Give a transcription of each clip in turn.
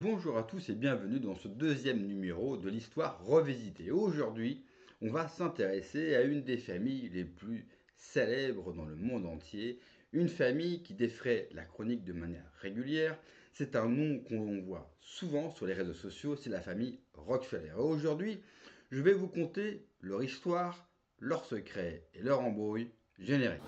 Bonjour à tous et bienvenue dans ce deuxième numéro de l'histoire revisitée. Aujourd'hui, on va s'intéresser à une des familles les plus célèbres dans le monde entier, une famille qui défraie la chronique de manière régulière. C'est un nom qu'on voit souvent sur les réseaux sociaux, c'est la famille Rockefeller. Et aujourd'hui, je vais vous conter leur histoire, leurs secrets et leur embrouille générique.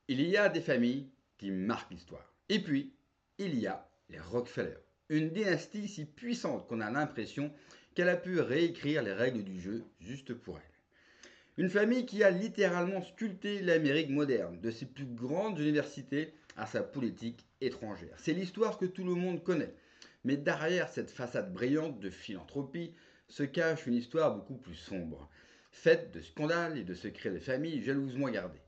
Il y a des familles qui marquent l'histoire. Et puis, il y a les Rockefeller. Une dynastie si puissante qu'on a l'impression qu'elle a pu réécrire les règles du jeu juste pour elle. Une famille qui a littéralement sculpté l'Amérique moderne, de ses plus grandes universités à sa politique étrangère. C'est l'histoire que tout le monde connaît. Mais derrière cette façade brillante de philanthropie se cache une histoire beaucoup plus sombre, faite de scandales et de secrets de famille jalousement gardés.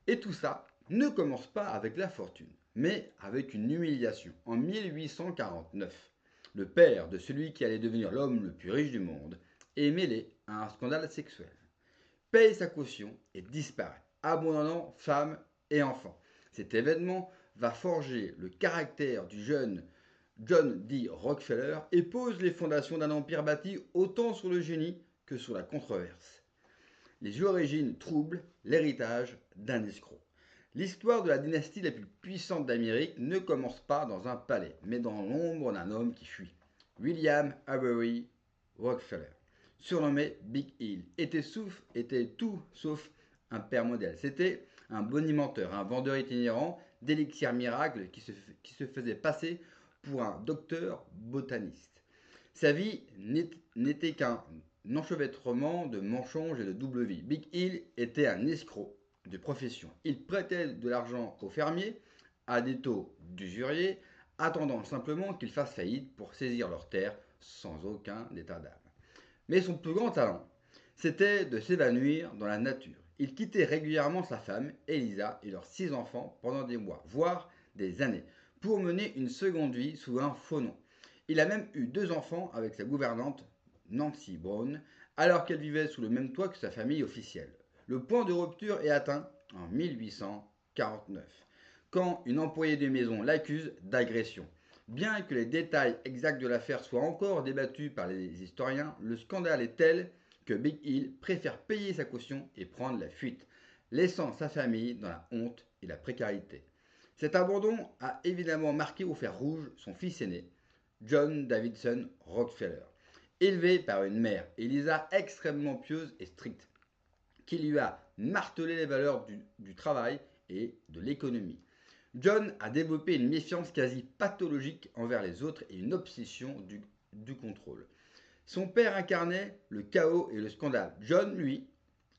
Et tout ça ne commence pas avec la fortune, mais avec une humiliation. En 1849, le père de celui qui allait devenir l'homme le plus riche du monde est mêlé à un scandale sexuel, paye sa caution et disparaît, abandonnant femme et enfants. Cet événement va forger le caractère du jeune John D. Rockefeller et pose les fondations d'un empire bâti autant sur le génie que sur la controverse. Les origines troublent l'héritage d'un escroc. L'histoire de la dynastie la plus puissante d'Amérique ne commence pas dans un palais, mais dans l'ombre d'un homme qui fuit. William Avery Rockefeller, surnommé Big Hill, était tout sauf un père modèle. C'était un bonimenteur, un vendeur itinérant d'élixirs miracles qui se faisait passer pour un docteur botaniste. Sa vie n'était qu'un enchevêtrement de mensonges et de double vie. Big Hill était un escroc de profession. Il prêtait de l'argent aux fermiers à des taux d'usurier, attendant simplement qu'ils fassent faillite pour saisir leurs terres sans aucun état d'âme. Mais son plus grand talent, c'était de s'évanouir dans la nature. Il quittait régulièrement sa femme, Elisa, et leurs 6 enfants pendant des mois, voire des années, pour mener une seconde vie sous un faux nom. Il a même eu 2 enfants avec sa gouvernante, Nancy Brown, alors qu'elle vivait sous le même toit que sa famille officielle. Le point de rupture est atteint en 1849, quand une employée de maison l'accuse d'agression. Bien que les détails exacts de l'affaire soient encore débattus par les historiens, le scandale est tel que Big Hill préfère payer sa caution et prendre la fuite, laissant sa famille dans la honte et la précarité. Cet abandon a évidemment marqué au fer rouge son fils aîné, John Davidson Rockefeller, élevé par une mère, Elisa, extrêmement pieuse et stricte, qui lui a martelé les valeurs du travail et de l'économie. John a développé une méfiance quasi pathologique envers les autres et une obsession du contrôle. Son père incarnait le chaos et le scandale. John, lui,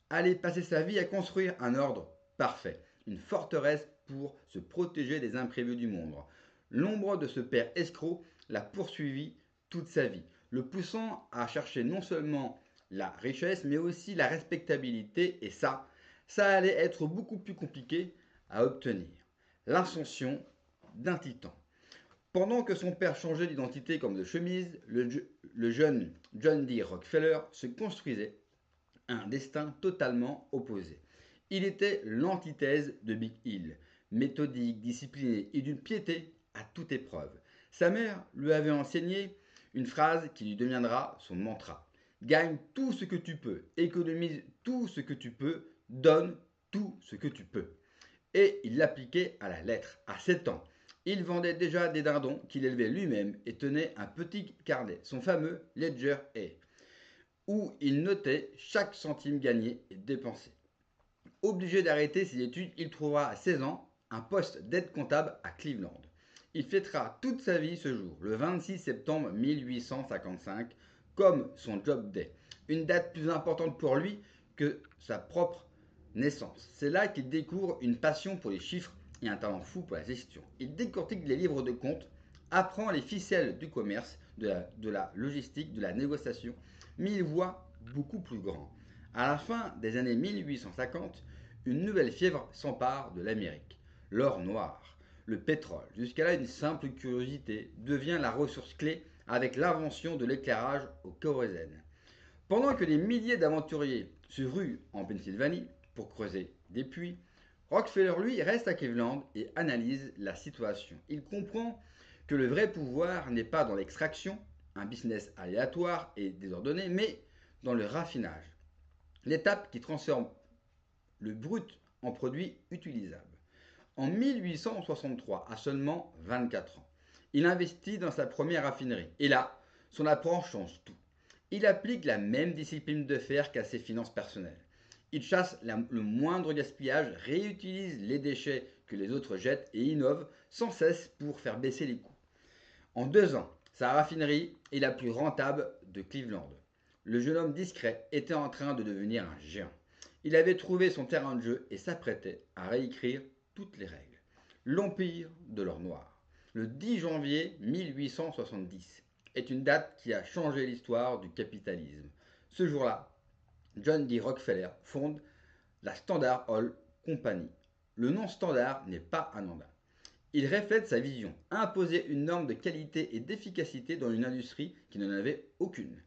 allait passer sa vie à construire un ordre parfait, une forteresse pour se protéger des imprévus du monde. L'ombre de ce père escroc l'a poursuivi toute sa vie, le poussant à chercher non seulement la richesse, mais aussi la respectabilité, et ça allait être beaucoup plus compliqué à obtenir. L'ascension d'un titan. Pendant que son père changeait d'identité comme de chemise, le jeune John D. Rockefeller se construisait un destin totalement opposé. Il était l'antithèse de Big Hill, méthodique, discipliné et d'une piété à toute épreuve. Sa mère lui avait enseigné une phrase qui lui deviendra son mantra. Gagne tout ce que tu peux, économise tout ce que tu peux, donne tout ce que tu peux. Et il l'appliquait à la lettre. À 7 ans, il vendait déjà des dindons qu'il élevait lui-même et tenait un petit carnet, son fameux Ledger A, où il notait chaque centime gagné et dépensé. Obligé d'arrêter ses études, il trouvera à 16 ans un poste d'aide comptable à Cleveland. Il fêtera toute sa vie ce jour, le 26 septembre 1855, comme son job day, une date plus importante pour lui que sa propre naissance. C'est là qu'il découvre une passion pour les chiffres et un talent fou pour la gestion. Il décortique les livres de comptes, apprend les ficelles du commerce, de la logistique, de la négociation, mais il voit beaucoup plus grand. À la fin des années 1850, une nouvelle fièvre s'empare de l'Amérique, l'or noir, le pétrole. Jusqu'à là, une simple curiosité devient la ressource clé avec l'invention de l'éclairage au kérosène. Pendant que des milliers d'aventuriers se ruent en Pennsylvanie pour creuser des puits, Rockefeller, lui, reste à Cleveland et analyse la situation. Il comprend que le vrai pouvoir n'est pas dans l'extraction, un business aléatoire et désordonné, mais dans le raffinage, l'étape qui transforme le brut en produit utilisable. En 1863, à seulement 24 ans, il investit dans sa première raffinerie. Et là, son approche change tout. Il applique la même discipline de fer qu'à ses finances personnelles. Il chasse le moindre gaspillage, réutilise les déchets que les autres jettent et innove sans cesse pour faire baisser les coûts. En 2 ans, sa raffinerie est la plus rentable de Cleveland. Le jeune homme discret était en train de devenir un géant. Il avait trouvé son terrain de jeu et s'apprêtait à réécrire toutes les règles. L'Empire de l'or noir. Le 10 janvier 1870 est une date qui a changé l'histoire du capitalisme. Ce jour-là, John D. Rockefeller fonde la Standard Oil Company. Le nom Standard n'est pas anodin. Il reflète sa vision, imposer une norme de qualité et d'efficacité dans une industrie qui n'en avait aucune.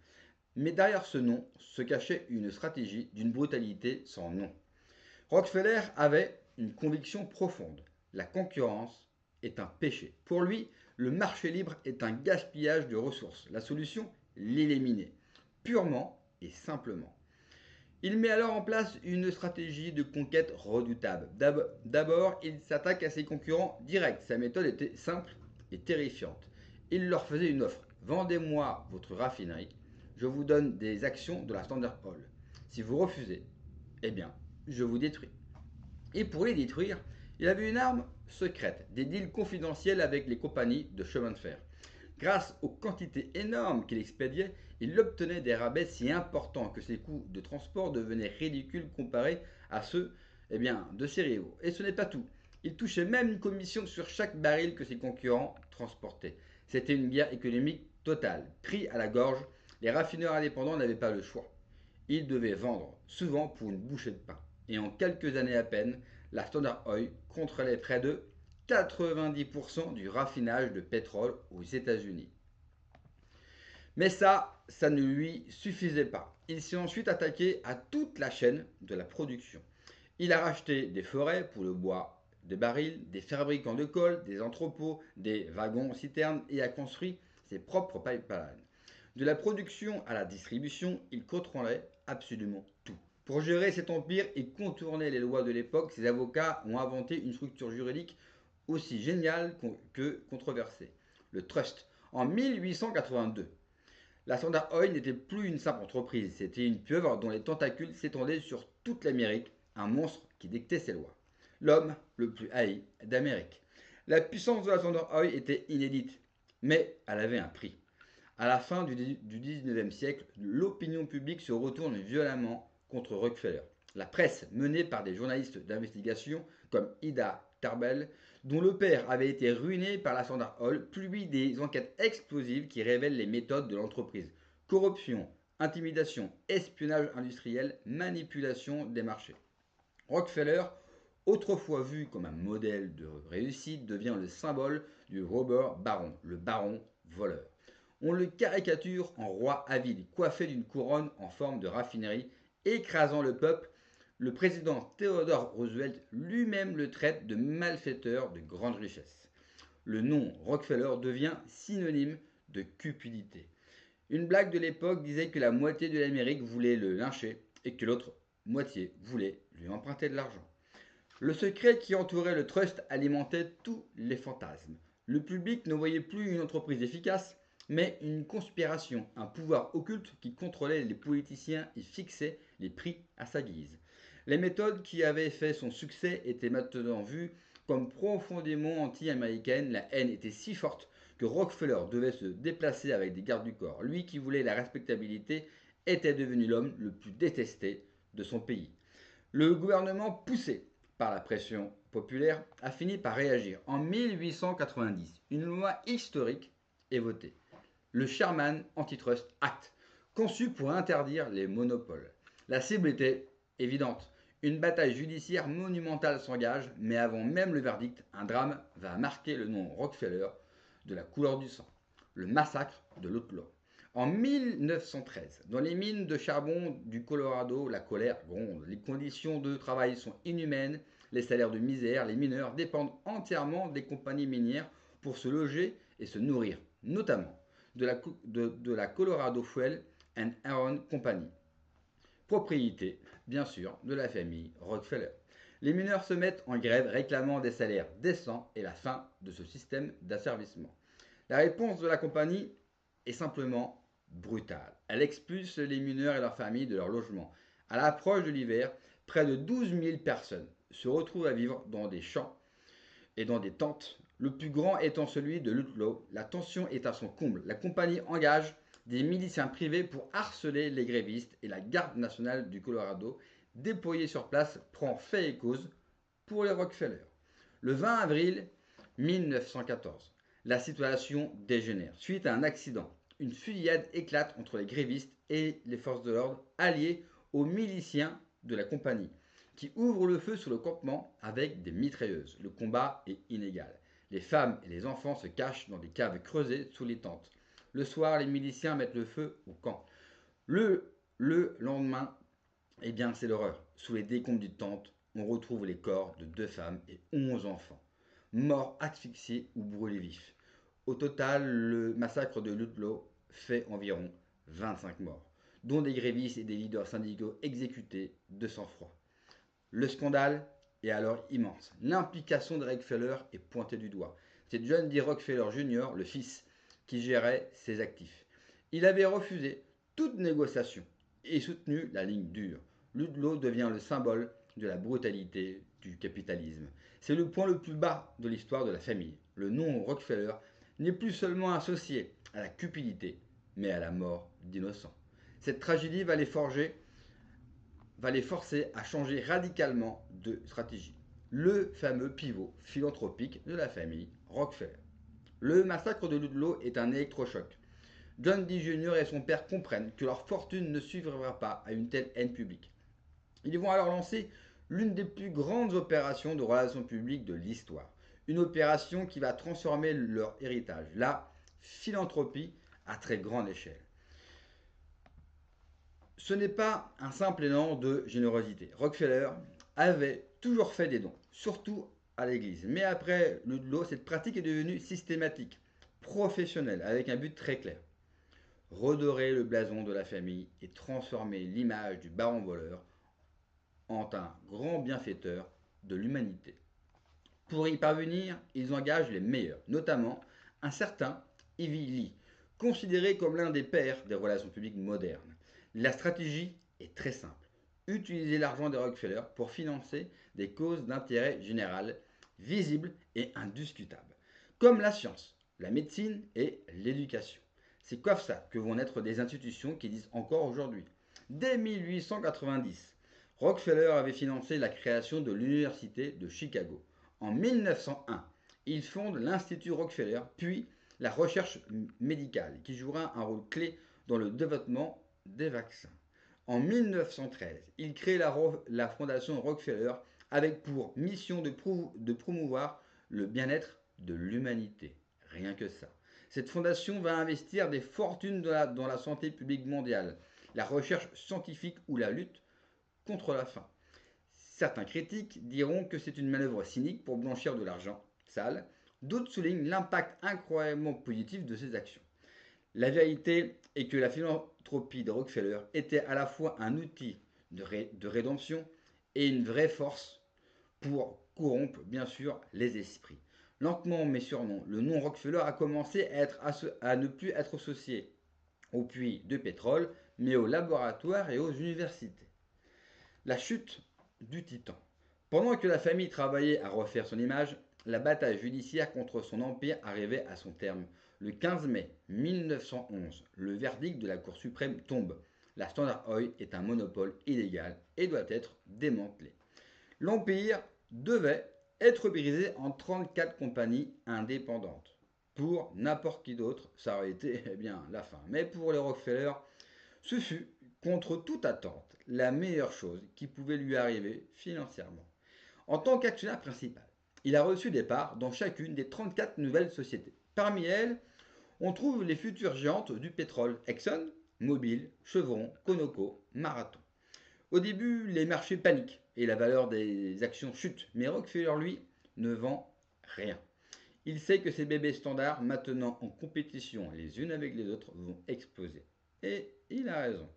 Mais derrière ce nom se cachait une stratégie d'une brutalité sans nom. Rockefeller avait une conviction profonde. La concurrence est un péché. Pour lui, le marché libre est un gaspillage de ressources. La solution, l'éliminer, purement et simplement. Il met alors en place une stratégie de conquête redoutable. D'abord, il s'attaque à ses concurrents directs. Sa méthode était simple et terrifiante. Il leur faisait une offre. Vendez-moi votre raffinerie, je vous donne des actions de la Standard Oil. Si vous refusez, eh bien, je vous détruis. Et pour les détruire, il avait une arme secrète, des deals confidentiels avec les compagnies de chemin de fer. Grâce aux quantités énormes qu'il expédiait, il obtenait des rabais si importants que ses coûts de transport devenaient ridicules comparés à ceux de ses rivaux. Et ce n'est pas tout. Il touchait même une commission sur chaque baril que ses concurrents transportaient. C'était une guerre économique totale. Pris à la gorge, les raffineurs indépendants n'avaient pas le choix. Ils devaient vendre, souvent pour une bouchée de pain. Et en quelques années à peine, la Standard Oil contrôlait près de 90% du raffinage de pétrole aux États-Unis. Mais ça ne lui suffisait pas. Il s'est ensuite attaqué à toute la chaîne de la production. Il a racheté des forêts pour le bois, des barils, des fabricants de colle, des entrepôts, des wagons-citernes et a construit ses propres pipelines. De la production à la distribution, il contrôlait absolument tout. Pour gérer cet empire et contourner les lois de l'époque, ses avocats ont inventé une structure juridique aussi géniale que controversée, le trust. En 1882, la Standard Oil n'était plus une simple entreprise, c'était une pieuvre dont les tentacules s'étendaient sur toute l'Amérique, un monstre qui dictait ses lois. L'homme le plus haï d'Amérique. La puissance de la Standard Oil était inédite, mais elle avait un prix. À la fin du 19e siècle, l'opinion publique se retourne violemment contre Rockefeller. La presse, menée par des journalistes d'investigation comme Ida Tarbell, dont le père avait été ruiné par la Standard Oil, publie des enquêtes explosives qui révèlent les méthodes de l'entreprise. Corruption, intimidation, espionnage industriel, manipulation des marchés. Rockefeller, autrefois vu comme un modèle de réussite, devient le symbole du robber baron, le baron voleur. On le caricature en roi avide, coiffé d'une couronne en forme de raffinerie, écrasant le peuple. Le président Theodore Roosevelt lui-même le traite de malfaiteur de grande richesse. Le nom Rockefeller devient synonyme de cupidité. Une blague de l'époque disait que la moitié de l'Amérique voulait le lyncher et que l'autre moitié voulait lui emprunter de l'argent. Le secret qui entourait le trust alimentait tous les fantasmes. Le public ne voyait plus une entreprise efficace, mais une conspiration, un pouvoir occulte qui contrôlait les politiciens et fixait les prix à sa guise. Les méthodes qui avaient fait son succès étaient maintenant vues comme profondément anti-américaines. La haine était si forte que Rockefeller devait se déplacer avec des gardes du corps. Lui qui voulait la respectabilité était devenu l'homme le plus détesté de son pays. Le gouvernement, poussé par la pression populaire, a fini par réagir. En 1890, une loi historique est votée, le Sherman Antitrust Act, conçu pour interdire les monopoles. La cible était évidente. Une bataille judiciaire monumentale s'engage, mais avant même le verdict, un drame va marquer le nom Rockefeller de la couleur du sang, le massacre de l'Outlaw. En 1913, dans les mines de charbon du Colorado, la colère gronde. Les conditions de travail sont inhumaines Les salaires de misère, les mineurs dépendent entièrement des compagnies minières pour se loger et se nourrir, notamment de la Colorado Fuel and Iron Company, propriété, bien sûr, de la famille Rockefeller. Les mineurs se mettent en grève réclamant des salaires décents et la fin de ce système d'asservissement. La réponse de la compagnie est simplement brutale. Elle expulse les mineurs et leurs familles de leur logement. À l'approche de l'hiver, près de 12 000 personnes se retrouvent à vivre dans des champs et dans des tentes, le plus grand étant celui de Ludlow. La tension est à son comble. La compagnie engage des miliciens privés pour harceler les grévistes et la garde nationale du Colorado, déployée sur place, prend fait et cause pour les Rockefeller. Le 20 avril 1914, la situation dégénère. Suite à un accident, une fusillade éclate entre les grévistes et les forces de l'ordre alliées aux miliciens de la compagnie, qui ouvrent le feu sur le campement avec des mitrailleuses. Le combat est inégal. Les femmes et les enfants se cachent dans des caves creusées sous les tentes. Le soir, les miliciens mettent le feu au camp. Le lendemain, eh bien, c'est l'horreur. Sous les décombres d'une tente, on retrouve les corps de 2 femmes et 11 enfants, morts asphyxiés ou brûlés vifs. Au total, le massacre de Ludlow fait environ 25 morts, dont des grévistes et des leaders syndicaux exécutés de sang-froid. Le scandale est alors immense. L'implication de Rockefeller est pointée du doigt. C'est John D. Rockefeller Jr., le fils, qui gérait ses actifs. Il avait refusé toute négociation et soutenu la ligne dure. Ludlow devient le symbole de la brutalité du capitalisme. C'est le point le plus bas de l'histoire de la famille. Le nom Rockefeller n'est plus seulement associé à la cupidité, mais à la mort d'innocents. Cette tragédie va les forcer à changer radicalement de stratégie. Le fameux pivot philanthropique de la famille Rockefeller. Le massacre de Ludlow est un électrochoc. John D. Jr. et son père comprennent que leur fortune ne suffira pas à une telle haine publique. Ils vont alors lancer l'une des plus grandes opérations de relations publiques de l'histoire. Une opération qui va transformer leur héritage, la philanthropie à très grande échelle. Ce n'est pas un simple élan de générosité. Rockefeller avait toujours fait des dons, surtout à l'église. Mais après Ludlow, cette pratique est devenue systématique, professionnelle, avec un but très clair. Redorer le blason de la famille et transformer l'image du baron voleur en un grand bienfaiteur de l'humanité. Pour y parvenir, ils engagent les meilleurs, notamment un certain Ivy Lee, considéré comme l'un des pères des relations publiques modernes. La stratégie est très simple. Utiliser l'argent des Rockefeller pour financer des causes d'intérêt général visibles et indiscutables, comme la science, la médecine et l'éducation. C'est comme ça que vont naître des institutions qui disent encore aujourd'hui. Dès 1890, Rockefeller avait financé la création de l'Université de Chicago. En 1901, il fonde l'Institut Rockefeller, puis la recherche médicale, qui jouera un rôle clé dans le développement des vaccins. En 1913, il crée la fondation Rockefeller avec pour mission de promouvoir le bien-être de l'humanité. Rien que ça. Cette fondation va investir des fortunes dans la santé publique mondiale, la recherche scientifique ou la lutte contre la faim. Certains critiques diront que c'est une manœuvre cynique pour blanchir de l'argent sale. D'autres soulignent l'impact incroyablement positif de ces actions. La vérité est que la philanthropie de Rockefeller était à la fois un outil de rédemption et une vraie force pour corrompre, bien sûr, les esprits. Lentement mais sûrement, le nom Rockefeller a commencé à ne plus être associé aux puits de pétrole, mais aux laboratoires et aux universités. La chute du titan. Pendant que la famille travaillait à refaire son image, la bataille judiciaire contre son empire arrivait à son terme. Le 15 mai 1911, le verdict de la Cour suprême tombe. La Standard Oil est un monopole illégal et doit être démantelé. L'empire devait être brisé en 34 compagnies indépendantes. Pour n'importe qui d'autre, ça aurait été la fin. Mais pour les Rockefeller, ce fut, contre toute attente, la meilleure chose qui pouvait lui arriver financièrement. En tant qu'actionnaire principal, il a reçu des parts dans chacune des 34 nouvelles sociétés. Parmi elles, on trouve les futures géantes du pétrole Exxon, Mobil, Chevron, Conoco, Marathon. Au début, les marchés paniquent. et la valeur des actions chute. Mais Rockefeller, lui, ne vend rien. Il sait que ces bébés standards, maintenant en compétition les unes avec les autres, vont exploser. Et il a raison.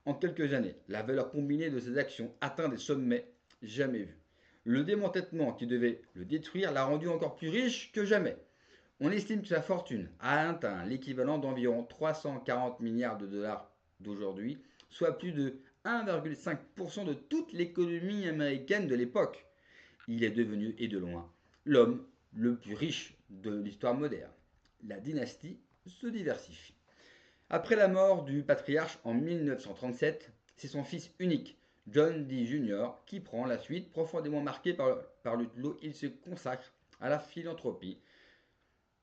En quelques années, la valeur combinée de ces actions atteint des sommets jamais vus. Le démantèlement qui devait le détruire l'a rendu encore plus riche que jamais. On estime que sa fortune a atteint l'équivalent d'environ 340 milliards de dollars d'aujourd'hui, soit plus de 1,5% de toute l'économie américaine de l'époque. Il est devenu, et de loin, l'homme le plus riche de l'histoire moderne. La dynastie se diversifie. Après la mort du patriarche en 1937, c'est son fils unique, John D. Jr., qui prend la suite. Profondément marqué par le lot, il se consacre à la philanthropie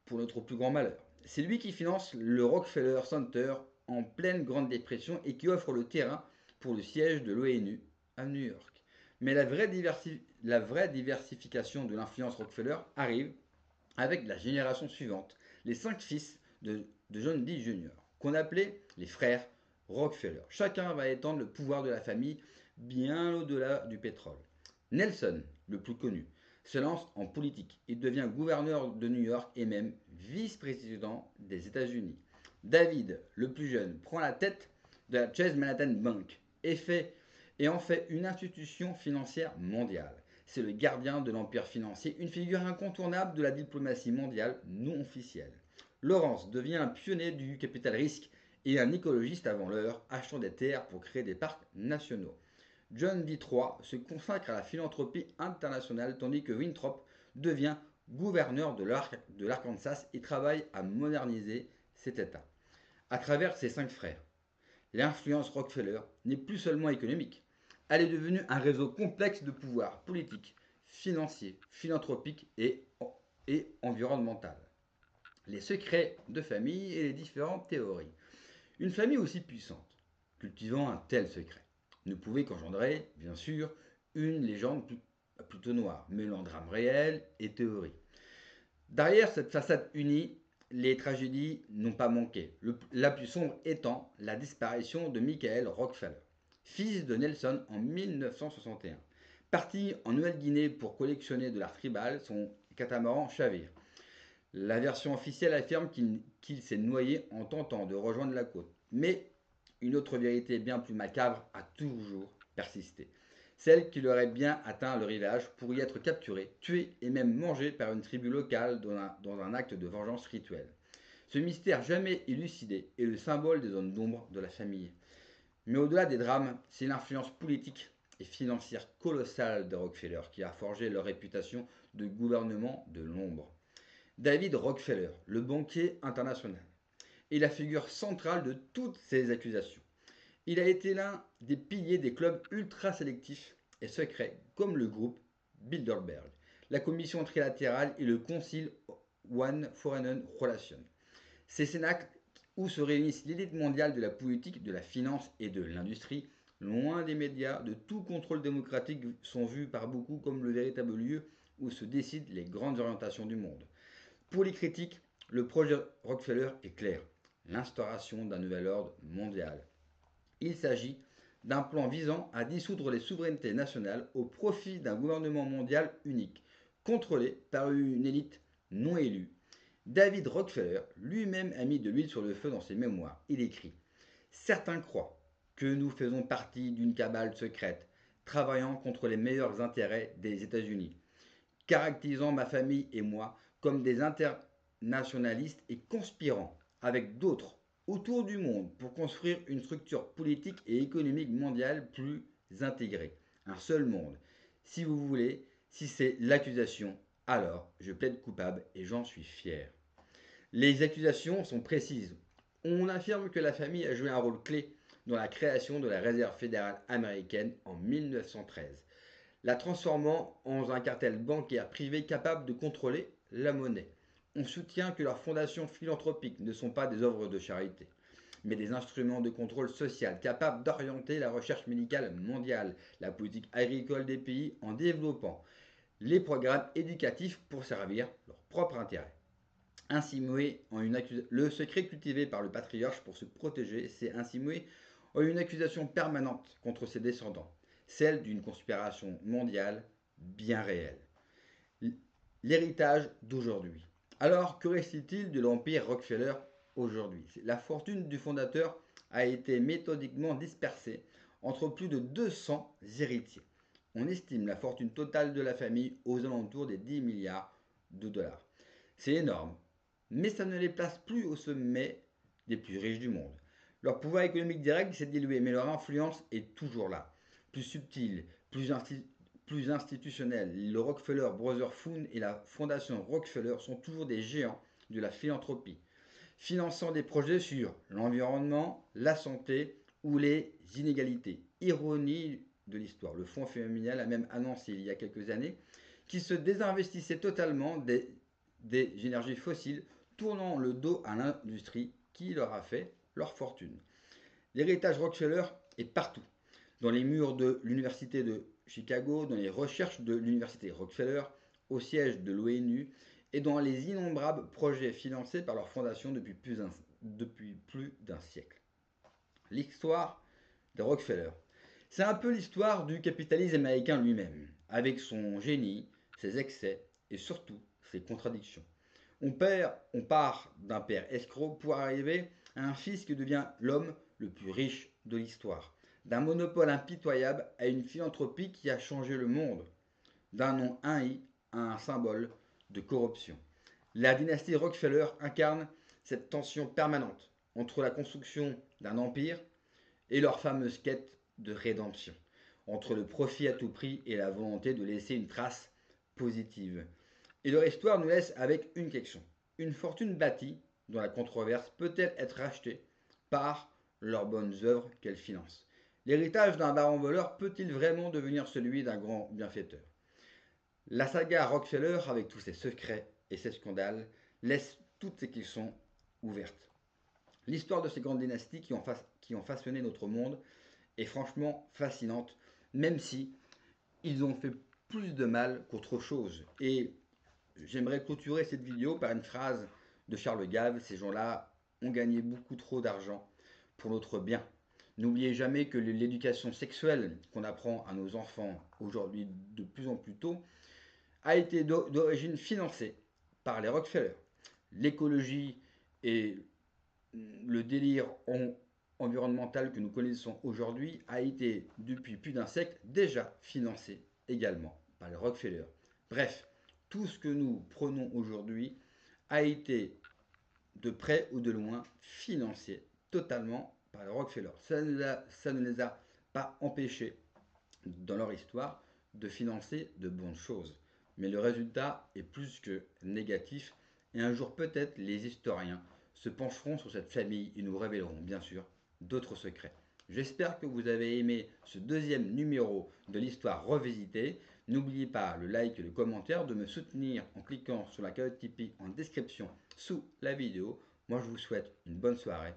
pour notre plus grand malheur. C'est lui qui finance le Rockefeller Center en pleine Grande Dépression et qui offre le terrain pour le siège de l'ONU à New York. Mais la vraie diversification de l'influence Rockefeller arrive avec la génération suivante, les 5 fils de John D. Jr., qu'on appelait les frères Rockefeller. Chacun va étendre le pouvoir de la famille bien au-delà du pétrole. Nelson, le plus connu, se lance en politique. Il devient gouverneur de New York et même vice-président des États-Unis. David, le plus jeune, prend la tête de la Chase Manhattan Bank et en fait une institution financière mondiale. C'est le gardien de l'empire financier, une figure incontournable de la diplomatie mondiale non officielle. Lawrence devient un pionnier du capital risque et un écologiste avant l'heure, achetant des terres pour créer des parcs nationaux. John D. III se consacre à la philanthropie internationale tandis que Winthrop devient gouverneur de l'Arkansas et travaille à moderniser cet État. À travers ses 5 frères, l'influence Rockefeller n'est plus seulement économique, elle est devenue un réseau complexe de pouvoir politique, financier, philanthropique et environnemental. Les secrets de famille et les différentes théories. Une famille aussi puissante, cultivant un tel secret, ne pouvait qu'engendrer, bien sûr, une légende plutôt noire, mêlant drame réel et théorie. Derrière cette façade unie, les tragédies n'ont pas manqué, la plus sombre étant la disparition de Michael Rockefeller, fils de Nelson en 1961. Parti en Nouvelle-Guinée pour collectionner de l'art tribal, son catamaran chavire. La version officielle affirme qu'il s'est noyé en tentant de rejoindre la côte. Mais une autre vérité bien plus macabre a toujours persisté. Celle qu'il aurait bien atteint le rivage pour y être capturé, tué et même mangé par une tribu locale dans un acte de vengeance rituelle. Ce mystère jamais élucidé est le symbole des zones d'ombre de la famille. Mais au-delà des drames, c'est l'influence politique et financière colossale de Rockefeller qui a forgé leur réputation de gouvernement de l'ombre. David Rockefeller, le banquier international, est la figure centrale de toutes ces accusations. Il a été l'un des piliers des clubs ultra sélectifs et secrets comme le groupe Bilderberg, la commission trilatérale et le Concile One Foreign Relations. Ces cénacles où se réunissent l'élite mondiale de la politique, de la finance et de l'industrie, loin des médias, de tout contrôle démocratique, sont vus par beaucoup comme le véritable lieu où se décident les grandes orientations du monde. Pour les critiques, le projet Rockefeller est clair, l'instauration d'un nouvel ordre mondial. Il s'agit d'un plan visant à dissoudre les souverainetés nationales au profit d'un gouvernement mondial unique, contrôlé par une élite non élue. David Rockefeller lui-même a mis de l'huile sur le feu dans ses mémoires. Il écrit: Certains croient que nous faisons partie d'une cabale secrète, travaillant contre les meilleurs intérêts des États-Unis, caractérisant ma famille et moi comme des internationalistes et conspirant avec d'autres autour du monde pour construire une structure politique et économique mondiale plus intégrée. Un seul monde. Si vous voulez, si c'est l'accusation, alors je plaide coupable et j'en suis fier. Les accusations sont précises. On affirme que la famille a joué un rôle clé dans la création de la Réserve fédérale américaine en 1913, la transformant en un cartel bancaire privé capable de contrôler la monnaie. On soutient que leurs fondations philanthropiques ne sont pas des œuvres de charité, mais des instruments de contrôle social capables d'orienter la recherche médicale mondiale, la politique agricole des pays en développant les programmes éducatifs pour servir leur propre intérêt. Le secret cultivé par le patriarche pour se protéger s'est ainsi mué en une accusation permanente contre ses descendants. celle d'une conspiration mondiale bien réelle. L'héritage d'aujourd'hui. Alors, que reste-t-il de l'empire Rockefeller aujourd'hui? La fortune du fondateur a été méthodiquement dispersée entre plus de 200 héritiers. On estime la fortune totale de la famille aux alentours des 10 milliards de dollars. C'est énorme, mais ça ne les place plus au sommet des plus riches du monde. Leur pouvoir économique direct s'est dilué, mais leur influence est toujours là. Plus subtile, plus institutionnelle, le Rockefeller Brothers Fund et la fondation Rockefeller sont toujours des géants de la philanthropie, finançant des projets sur l'environnement, la santé ou les inégalités. Ironie de l'histoire, le Fonds familial a même annoncé il y a quelques années qu'il se désinvestissait totalement des énergies fossiles, tournant le dos à l'industrie qui leur a fait leur fortune. L'héritage Rockefeller est partout, dans les murs de l'université de Chicago, dans les recherches de l'université Rockefeller, au siège de l'ONU et dans les innombrables projets financés par leur fondation depuis plus d'un siècle. L'histoire de Rockefeller. C'est un peu l'histoire du capitalisme américain lui-même, avec son génie, ses excès et surtout ses contradictions. On part d'un père escroc pour arriver à un fils qui devient l'homme le plus riche de l'histoire. D'un monopole impitoyable à une philanthropie qui a changé le monde. D'un nom haï à un symbole de corruption. La dynastie Rockefeller incarne cette tension permanente entre la construction d'un empire et leur fameuse quête de rédemption, entre le profit à tout prix et la volonté de laisser une trace positive. Et leur histoire nous laisse avec une question. Une fortune bâtie, dont la controverse peut-elle être rachetée par leurs bonnes œuvres qu'elle finance. L'héritage d'un baron voleur peut-il vraiment devenir celui d'un grand bienfaiteur? La saga Rockefeller, avec tous ses secrets et ses scandales, laisse toutes ces questions ouvertes. L'histoire de ces grandes dynasties qui ont façonné notre monde est franchement fascinante, même si ils ont fait plus de mal qu'autre chose. Et j'aimerais clôturer cette vidéo par une phrase de Charles Gave: ces gens-là ont gagné beaucoup trop d'argent pour notre bien. N'oubliez jamais que l'éducation sexuelle qu'on apprend à nos enfants aujourd'hui de plus en plus tôt a été d'origine financée par les Rockefeller. L'écologie et le délire environnemental que nous connaissons aujourd'hui a été, depuis plus d'un siècle, déjà financé également par les Rockefeller. Bref, tout ce que nous prenons aujourd'hui a été, de près ou de loin, financé totalement par les Rockefeller. Ça ne les a pas empêchés, dans leur histoire, de financer de bonnes choses. Mais le résultat est plus que négatif, et un jour peut-être les historiens se pencheront sur cette famille et nous révéleront bien sûr d'autres secrets. J'espère que vous avez aimé ce deuxième numéro de l'histoire revisitée. N'oubliez pas le like et le commentaire, de me soutenir en cliquant sur la cagnotte Tipeee en description sous la vidéo. Moi je vous souhaite une bonne soirée